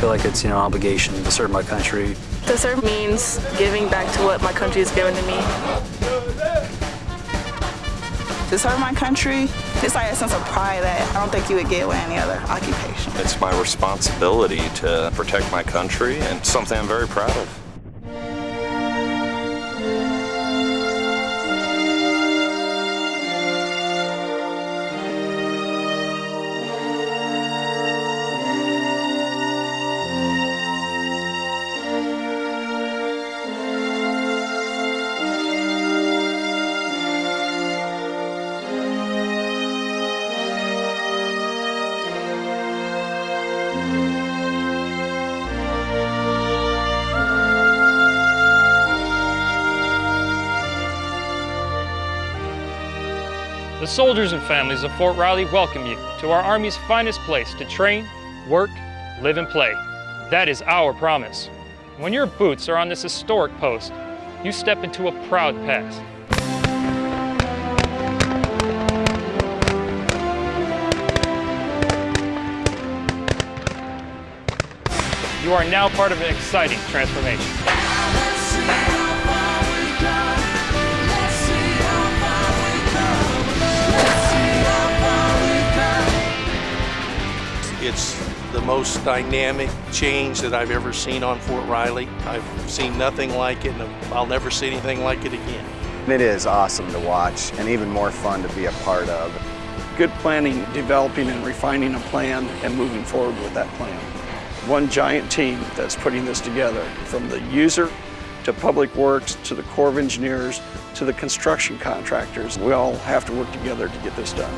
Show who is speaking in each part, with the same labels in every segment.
Speaker 1: feel like it's, an obligation to serve my country.
Speaker 2: To serve means giving back to what my country has given to me. To serve my country, it's like a sense of pride that I don't think you would get with any other occupation.
Speaker 3: It's my responsibility to protect my country and something I'm very proud of.
Speaker 4: The soldiers and families of Fort Riley welcome you to our Army's finest place to train, work, live, and play. That is our promise. When your boots are on this historic post, you step into a proud past. You are now part of an exciting transformation.
Speaker 5: It's the most dynamic change that I've ever seen on Fort Riley. I've seen nothing like it, and I'll never see anything like it again.
Speaker 6: It is awesome to watch and even more fun to be a part of.
Speaker 7: Good planning, developing and refining a plan and moving forward with that plan. One giant team that's putting this together, from the user to Public Works to the Corps of Engineers to the construction contractors. We all have to work together to get this done.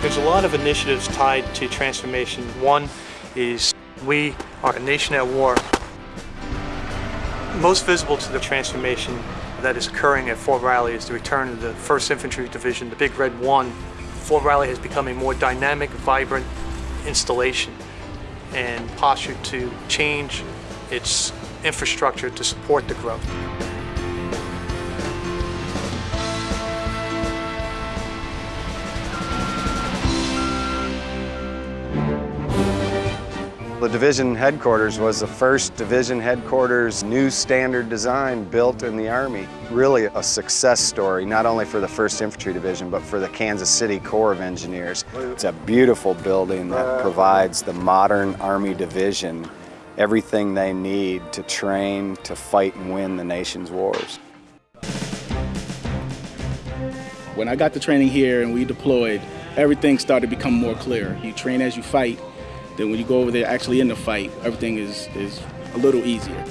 Speaker 8: There's a lot of initiatives tied to transformation. One is we are a nation at war. Most visible to the transformation that is occurring at Fort Riley is the return of the 1st Infantry Division, the Big Red 1. Fort Riley has become a more dynamic, vibrant installation and postured to change its infrastructure to support the growth.
Speaker 6: The division headquarters was the first division headquarters new standard design built in the Army. Really a success story, not only for the 1st Infantry Division, but for the Kansas City Corps of Engineers. It's a beautiful building that provides the modern Army division everything they need to train, to fight and win the nation's wars.
Speaker 9: When I got the training here and we deployed, everything started to become more clear. You train as you fight. Then when you go over there actually in the fight, everything is a little easier.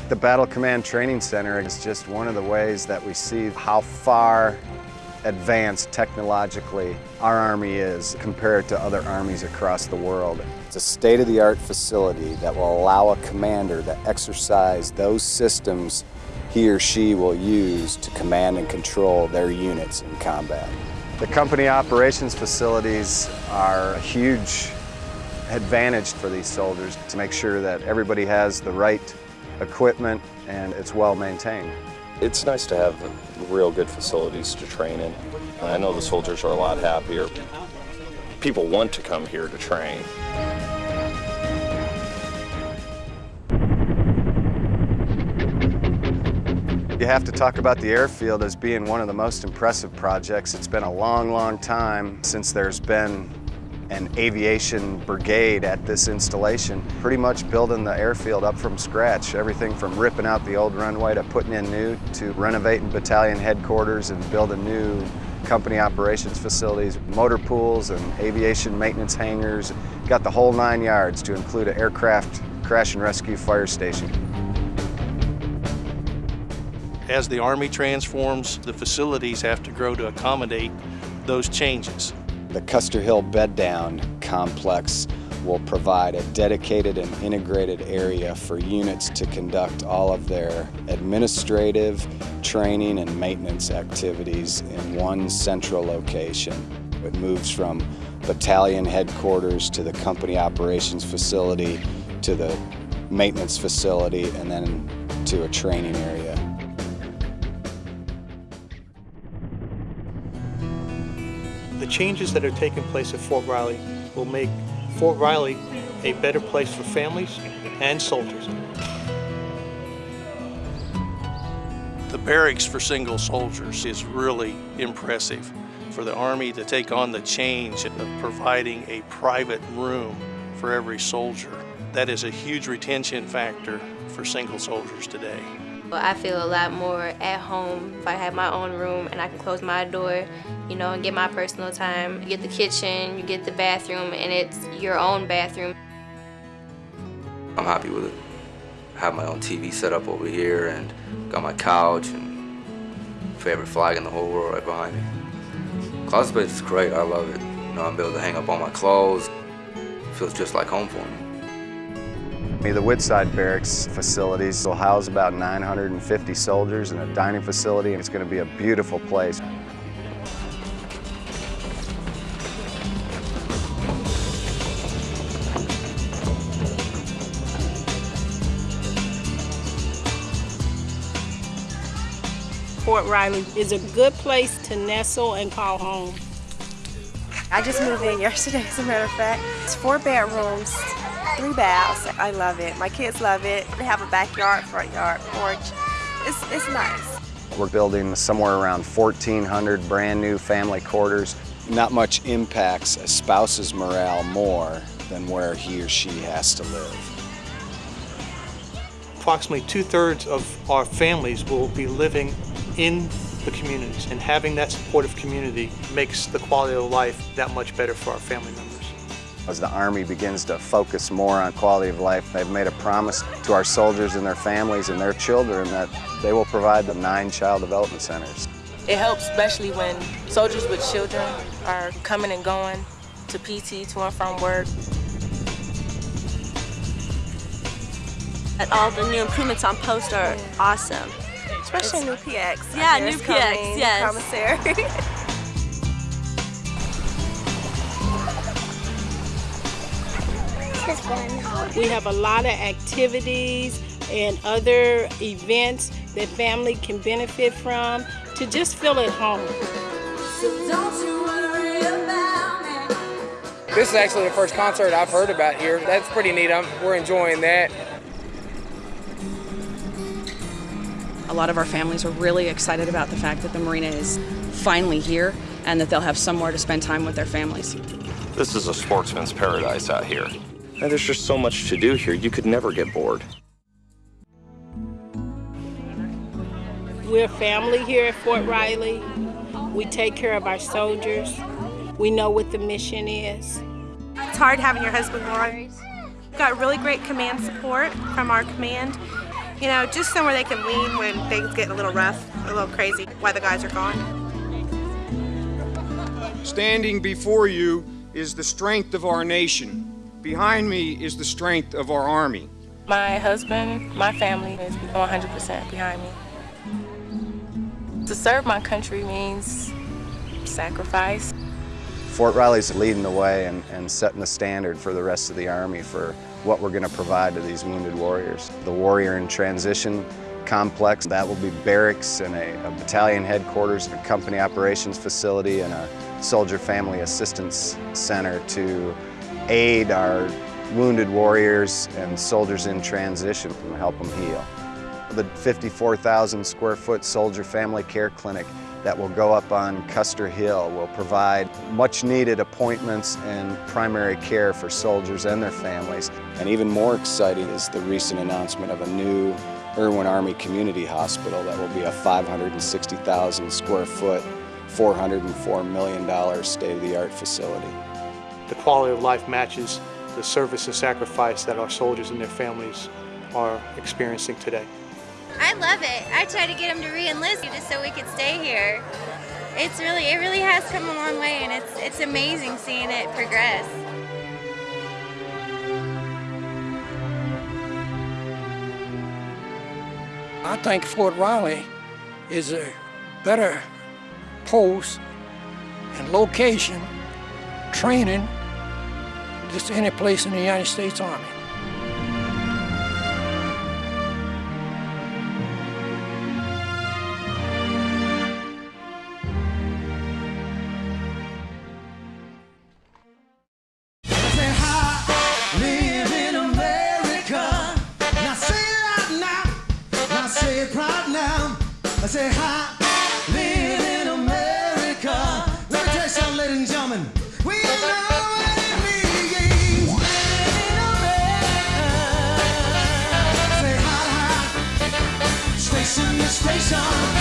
Speaker 6: The Battle Command Training Center is just one of the ways that we see how far advanced technologically our Army is compared to other armies across the world. It's a state-of-the-art facility that will allow a commander to exercise those systems he or she will use to command and control their units in combat. The company operations facilities are a huge advantage for these soldiers to make sure that everybody has the right equipment and it's well maintained.
Speaker 3: It's nice to have real good facilities to train in. I know the soldiers are a lot happier. People want to come here to train.
Speaker 6: You have to talk about the airfield as being one of the most impressive projects. It's been a long, long time since there's been an aviation brigade at this installation, pretty much building the airfield up from scratch. Everything from ripping out the old runway to putting in new, to renovating battalion headquarters and building new company operations facilities, motor pools and aviation maintenance hangars. Got the whole 9 yards to include an aircraft crash and rescue fire station.
Speaker 5: As the Army transforms, the facilities have to grow to accommodate those changes.
Speaker 6: The Custer Hill Bed Down Complex will provide a dedicated and integrated area for units to conduct all of their administrative, training, and maintenance activities in one central location. It moves from battalion headquarters to the company operations facility to the maintenance facility and then to a training area.
Speaker 8: The changes that are taking place at Fort Riley will make Fort Riley a better place for families and soldiers.
Speaker 5: The barracks for single soldiers is really impressive. For the Army to take on the change of providing a private room for every soldier, that is a huge retention factor for single soldiers today.
Speaker 10: I feel a lot more at home if I have my own room and I can close my door, and get my personal time. You get the kitchen, you get the bathroom, and it's your own bathroom.
Speaker 11: I'm happy with it. I have my own TV set up over here and got my couch and favorite flag in the whole world right behind me. Closet space is great, I love it. I'm able to hang up all my clothes. It feels just like home for me.
Speaker 6: The Woodside Barracks facilities will house about 950 soldiers and a dining facility, and it's going to be a beautiful place.
Speaker 12: Fort Riley is a good place to nestle and call home.
Speaker 13: I just moved in yesterday, as a matter of fact. It's 4 bedrooms, 3 baths. I love it. My kids love it. They have a backyard, front yard, porch. It's nice.
Speaker 6: We're building somewhere around 1,400 brand new family quarters. Not much impacts a spouse's morale more than where he or she has to live.
Speaker 8: Approximately 2/3 of our families will be living in the communities, and having that supportive community makes the quality of life that much better for our family members.
Speaker 6: As the Army begins to focus more on quality of life, they've made a promise to our soldiers and their families and their children that they will provide the 9 child development centers.
Speaker 14: It helps especially when soldiers with children are coming and going to PT, to and from work.
Speaker 13: All the new improvements on post are awesome. Especially new PX.
Speaker 14: Yeah, new PX, yes.
Speaker 13: Commissary.
Speaker 12: We have a lot of activities and other events that family can benefit from to just feel at home.
Speaker 15: This is actually the first concert I've heard about here. That's pretty neat. We're enjoying that.
Speaker 16: A lot of our families are really excited about the fact that the marina is finally here and that they'll have somewhere to spend time with their families.
Speaker 3: This is a sportsman's paradise out here. And there's just so much to do here, you could never get bored.
Speaker 12: We're family here at Fort Riley. We take care of our soldiers. We know what the mission is.
Speaker 13: It's hard having your husband gone. We've got really great command support from our command. Just somewhere they can lean when things get a little rough, a little crazy, while the guys are gone.
Speaker 17: Standing before you is the strength of our nation. Behind me is the strength of our Army.
Speaker 14: My husband, my family is 100% behind me. To serve my country means sacrifice.
Speaker 6: Fort Riley's leading the way and setting the standard for the rest of the Army for what we're going to provide to these wounded warriors. The Warrior in Transition complex, that will be barracks and a battalion headquarters, a company operations facility, and a soldier family assistance center to aid our wounded warriors and soldiers in transition and help them heal. The 54,000 square foot soldier family care clinic that will go up on Custer Hill will provide much needed appointments and primary care for soldiers and their families. And even more exciting is the recent announcement of a new Irwin Army Community Hospital that will be a 560,000 square foot, $404 million state-of-the-art facility.
Speaker 8: The quality of life matches the service and sacrifice that our soldiers and their families are experiencing today.
Speaker 10: I love it. I try to get them to re-enlist just so we could stay here. It really has come a long way, and it's amazing seeing it progress.
Speaker 18: I think Fort Riley is a better post and location, training, just any place in the United States Army.
Speaker 19: say it proud now. I say hi, live in America. Let me tell you something, ladies and gentlemen. We all know what it means. Living in America. Say hi, hi, station to station.